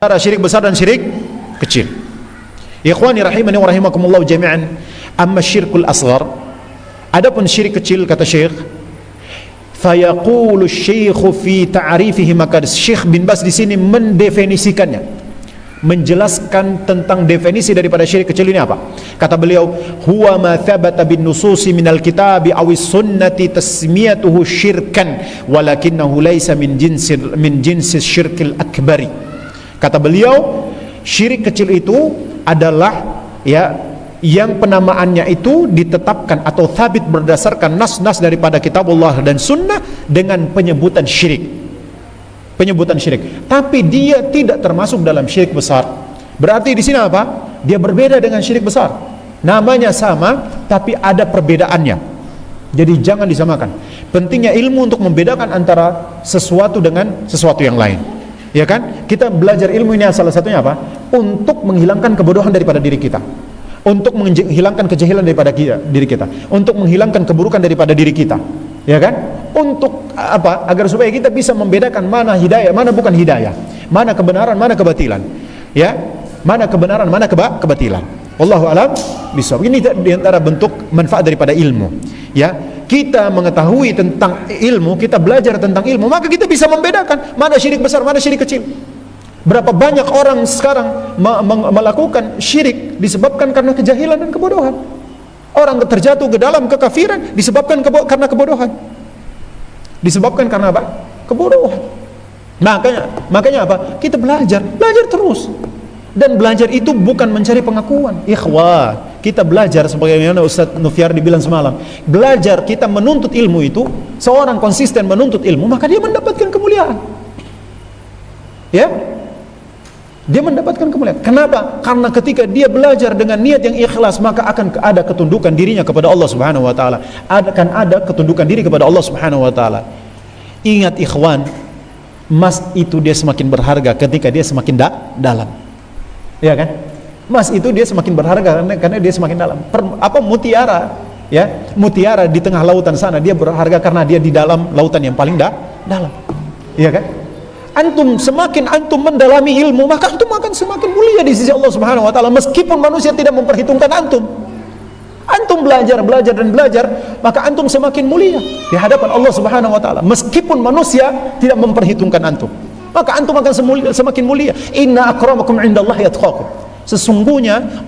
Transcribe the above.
Antara syirik besar dan syirik kecil. Ikhwani rahimani wa rahimakumullah jami'an, amma syirkul asghar, adapun syirik kecil, kata Syekh, fayaqulu syekhu fi ta'rifihi, maka Syekh bin Baz di sini mendefinisikannya, menjelaskan tentang definisi daripada syirik kecil ini apa. Kata beliau, huwa ma thabata bin nususi minal kitabi awis sunnati tasmiyatuhu syirkan walakinnahu laysa min jinsis syirkil akbari. Kata beliau, syirik kecil itu adalah yang penamaannya itu ditetapkan atau thabit berdasarkan nas-nas daripada kitabullah dan sunnah dengan penyebutan syirik. Penyebutan syirik. Tapi dia tidak termasuk dalam syirik besar. Berarti di sini apa? Dia berbeda dengan syirik besar. Namanya sama, tapi ada perbedaannya. Jadi jangan disamakan. Pentingnya ilmu untuk membedakan antara sesuatu dengan sesuatu yang lain. Ya kan? Kita belajar ilmu ini salah satunya apa? Untuk menghilangkan kebodohan daripada diri kita, untuk menghilangkan kejahilan daripada diri kita, untuk menghilangkan keburukan daripada diri kita, ya kan? Untuk apa? Agar supaya kita bisa membedakan mana hidayah, mana bukan hidayah, mana kebenaran, mana kebatilan, ya, mana kebenaran, mana kebatilan. Wallahu a'lam bishawab. Ini diantara bentuk manfaat daripada ilmu, ya. Kita mengetahui tentang ilmu, kita belajar tentang ilmu, maka kita bisa membedakan mana syirik besar, mana syirik kecil. Berapa banyak orang sekarang melakukan syirik disebabkan karena kejahilan dan kebodohan. Orang terjatuh ke dalam kekafiran disebabkan karena kebodohan. Disebabkan karena apa? Kebodohan. Makanya apa? Kita belajar terus. Dan belajar itu bukan mencari pengakuan. Ikhwah, kita belajar sebagaimana Ustaz Nufyardi bilang semalam. Belajar, kita menuntut ilmu itu, seorang konsisten menuntut ilmu, maka dia mendapatkan kemuliaan. Ya? Dia mendapatkan kemuliaan. Kenapa? Karena ketika dia belajar dengan niat yang ikhlas, maka akan ada ketundukan dirinya kepada Allah Subhanahu wa taala. Akan ada ketundukan diri kepada Allah Subhanahu wa taala. Ingat ikhwan, emas itu dia semakin berharga ketika dia semakin dalam. Ya kan? Emas itu dia semakin berharga karena dia semakin dalam. Mutiara, ya, mutiara di tengah lautan sana dia berharga karena dia di dalam lautan yang paling dalam. Iya kan? Semakin antum mendalami ilmu, maka antum akan semakin mulia di sisi Allah Subhanahu wa taala, meskipun manusia tidak memperhitungkan antum. Antum belajar, maka antum semakin mulia di hadapan Allah Subhanahu wa taala, meskipun manusia tidak memperhitungkan antum. Maka antum akan semakin mulia. Inna akramakum indallahi atqakum. Sesungguhnya